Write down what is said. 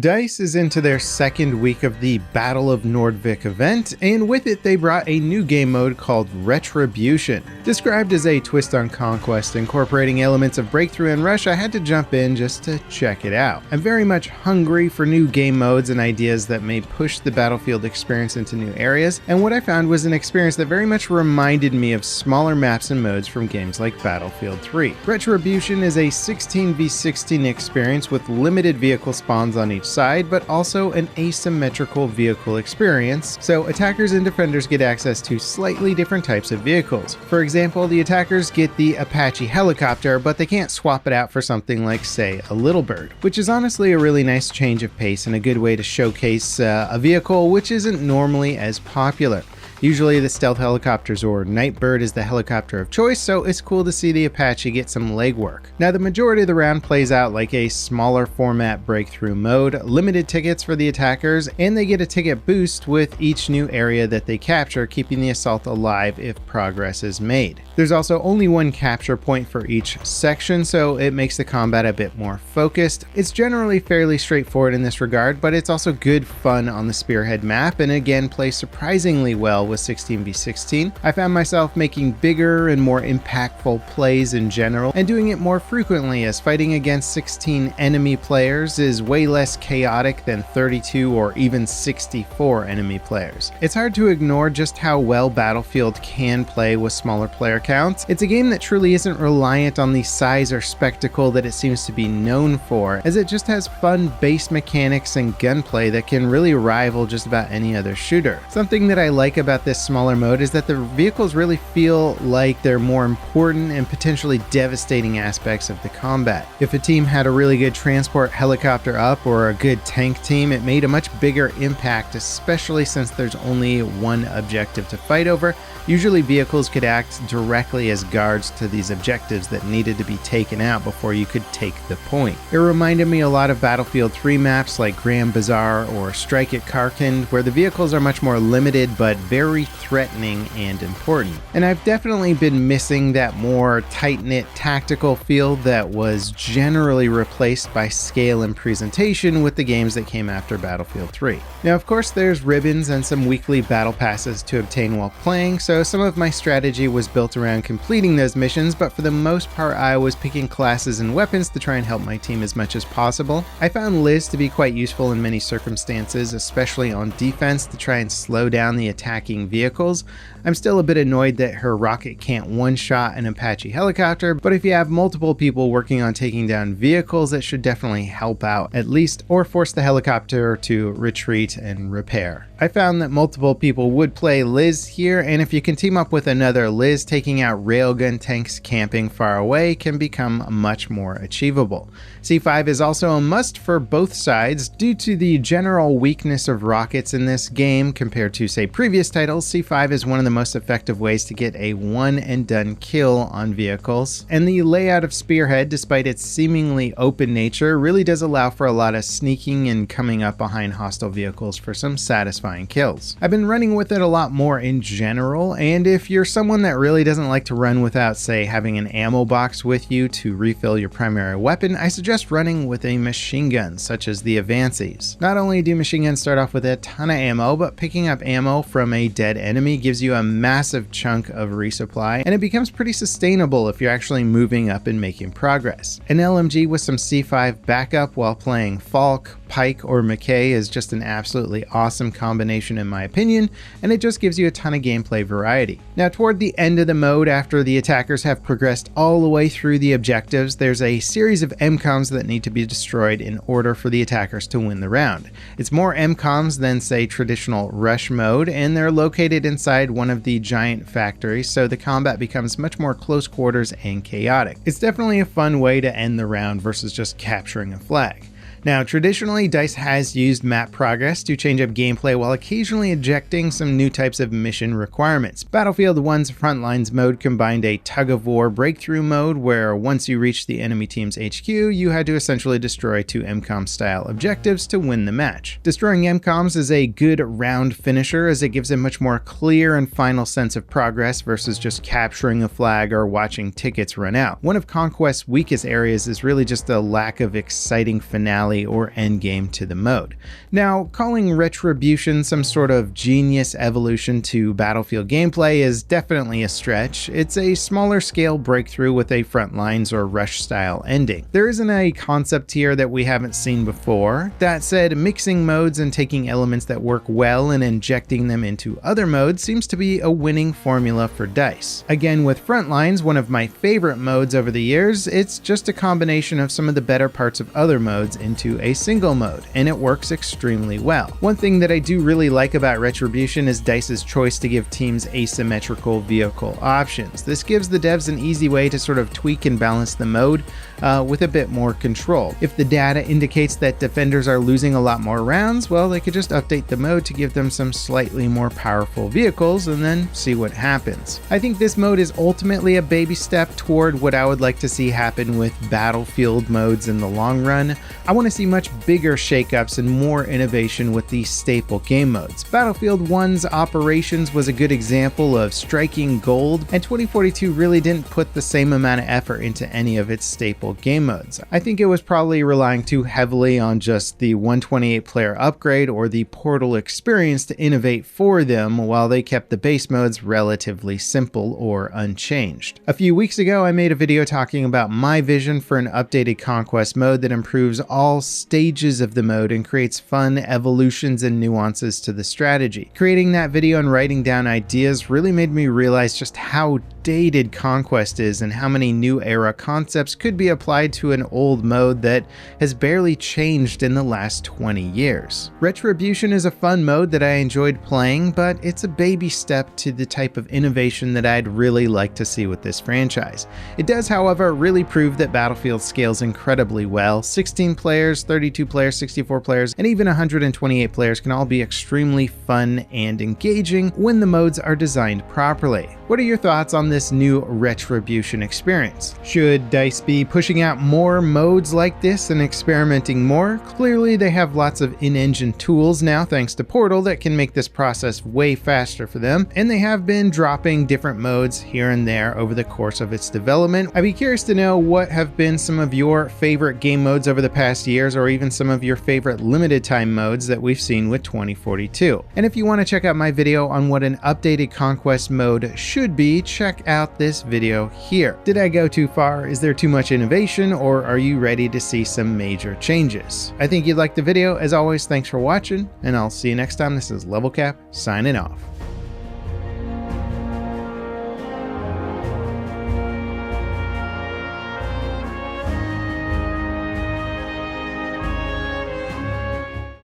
DICE is into their second week of the Battle of Nordvik event, and with it they brought a new game mode called Retribution. Described as a twist on Conquest incorporating elements of Breakthrough and Rush, I had to jump in just to check it out. I'm very much hungry for new game modes and ideas that may push the Battlefield experience into new areas, and what I found was an experience that very much reminded me of smaller maps and modes from games like Battlefield 3. Retribution is a 16v16 experience with limited vehicle spawns on each side, but also an asymmetrical vehicle experience, so attackers and defenders get access to slightly different types of vehicles. For example, the attackers get the Apache helicopter, but they can't swap it out for something like, say, a Little Bird, which is honestly a really nice change of pace and a good way to showcase a vehicle which isn't normally as popular. Usually the stealth helicopters or Nightbird is the helicopter of choice, so it's cool to see the Apache get some legwork. Now the majority of the round plays out like a smaller format breakthrough mode, limited tickets for the attackers, and they get a ticket boost with each new area that they capture, keeping the assault alive if progress is made. There's also only one capture point for each section, so it makes the combat a bit more focused. It's generally fairly straightforward in this regard, but it's also good fun on the Spearhead map, and again plays surprisingly well with 16v16. I found myself making bigger and more impactful plays in general, and doing it more frequently, as fighting against 16 enemy players is way less chaotic than 32 or even 64 enemy players. It's hard to ignore just how well Battlefield can play with smaller player counts. It's a game that truly isn't reliant on the size or spectacle that it seems to be known for, as it just has fun base mechanics and gunplay that can really rival just about any other shooter. Something that I like about this smaller mode is that the vehicles really feel like they're more important and potentially devastating aspects of the combat. If a team had a really good transport helicopter up or a good tank team, it made a much bigger impact, especially since there's only one objective to fight over. Usually vehicles could act directly as guards to these objectives that needed to be taken out before you could take the point. It reminded me a lot of Battlefield 3 maps like Grand Bazaar or Strike at Karkand, where the vehicles are much more limited but very threatening and important. And I've definitely been missing that more tight-knit tactical feel that was generally replaced by scale and presentation with the games that came after Battlefield 3. Now of course there's ribbons and some weekly battle passes to obtain while playing, so some of my strategy was built around completing those missions, but for the most part I was picking classes and weapons to try and help my team as much as possible. I found Liz to be quite useful in many circumstances, especially on defense, to try and slow down the attacking vehicles. I'm still a bit annoyed that her rocket can't one-shot an Apache helicopter, but if you have multiple people working on taking down vehicles, it should definitely help out at least, or force the helicopter to retreat and repair. I found that multiple people would play Liz here, and if you can team up with another Liz, taking out railgun tanks camping far away can become much more achievable. C5 is also a must for both sides due to the general weakness of rockets in this game compared to, say, previous titles. C5 is one of the most effective ways to get a one and done kill on vehicles, and the layout of Spearhead, despite its seemingly open nature, really does allow for a lot of sneaking and coming up behind hostile vehicles for some satisfying kills. I've been running with it a lot more in general, and if you're someone that really doesn't like to run without, say, having an ammo box with you to refill your primary weapon, I suggest running with a machine gun such as the Avances. Not only do machine guns start off with a ton of ammo, but picking up ammo from a dead enemy gives you a massive chunk of resupply, and it becomes pretty sustainable if you're actually moving up and making progress. An LMG with some C5 backup while playing Falk, Pike, or McKay is just an absolutely awesome combination in my opinion, and it just gives you a ton of gameplay variety. Now toward the end of the mode, after the attackers have progressed all the way through the objectives, there's a series of MCOMs that need to be destroyed in order for the attackers to win the round. It's more MCOMs than, say, traditional rush mode, and they're located inside one of the giant factories, so the combat becomes much more close quarters and chaotic. It's definitely a fun way to end the round versus just capturing a flag. Now, traditionally, DICE has used map progress to change up gameplay while occasionally injecting some new types of mission requirements. Battlefield 1's Frontlines mode combined a tug-of-war breakthrough mode where once you reached the enemy team's HQ, you had to essentially destroy 2 MCOM-style objectives to win the match. Destroying MCOMs is a good round finisher as it gives a much more clear and final sense of progress versus just capturing a flag or watching tickets run out. One of Conquest's weakest areas is really just a lack of exciting finale finale or endgame to the mode. Now, calling Retribution some sort of genius evolution to Battlefield gameplay is definitely a stretch. It's a smaller scale breakthrough with a frontlines or rush style ending. There isn't a concept here that we haven't seen before. That said, mixing modes and taking elements that work well and injecting them into other modes seems to be a winning formula for DICE. Again, with frontlines, one of my favorite modes over the years, it's just a combination of some of the better parts of other modes into a single mode, and it works extremely well. One thing that I do really like about Retribution is DICE's choice to give teams asymmetrical vehicle options. This gives the devs an easy way to sort of tweak and balance the mode with a bit more control. If the data indicates that defenders are losing a lot more rounds, well, they could just update the mode to give them some slightly more powerful vehicles and then see what happens. I think this mode is ultimately a baby step toward what I would like to see happen with Battlefield modes in the long run. I want to see much bigger shakeups and more innovation with these staple game modes. Battlefield 1's Operations was a good example of striking gold, and 2042 really didn't put the same amount of effort into any of its staple game modes. I think it was probably relying too heavily on just the 128 player upgrade or the Portal experience to innovate for them, while they kept the base modes relatively simple or unchanged. A few weeks ago, I made a video talking about my vision for an updated Conquest mode that improves all stages of the mode and creates fun evolutions and nuances to the strategy. Creating that video and writing down ideas really made me realize just how dated Conquest is and how many new era concepts could be applied to an old mode that has barely changed in the last 20 years. Retribution is a fun mode that I enjoyed playing, but it's a baby step to the type of innovation that I'd really like to see with this franchise. It does, however, really prove that Battlefield scales incredibly well. 16 players, 32 players, 64 players, and even 128 players can all be extremely fun and engaging when the modes are designed properly. What are your thoughts on this new Retribution experience? Should DICE be pushing out more modes like this and experimenting more? Clearly, they have lots of in-engine tools now thanks to Portal that can make this process way faster for them, and they have been dropping different modes here and there over the course of its development. I'd be curious to know what have been some of your favorite game modes over the past years, or even some of your favorite limited time modes that we've seen with 2042. And if you want to check out my video on what an updated Conquest mode should be, check out this video here. Did I go too far? Is there too much innovation, or are you ready to see some major changes? I think you'd like the video. As always, thanks for watching, and I'll see you next time. This is Level Cap signing off.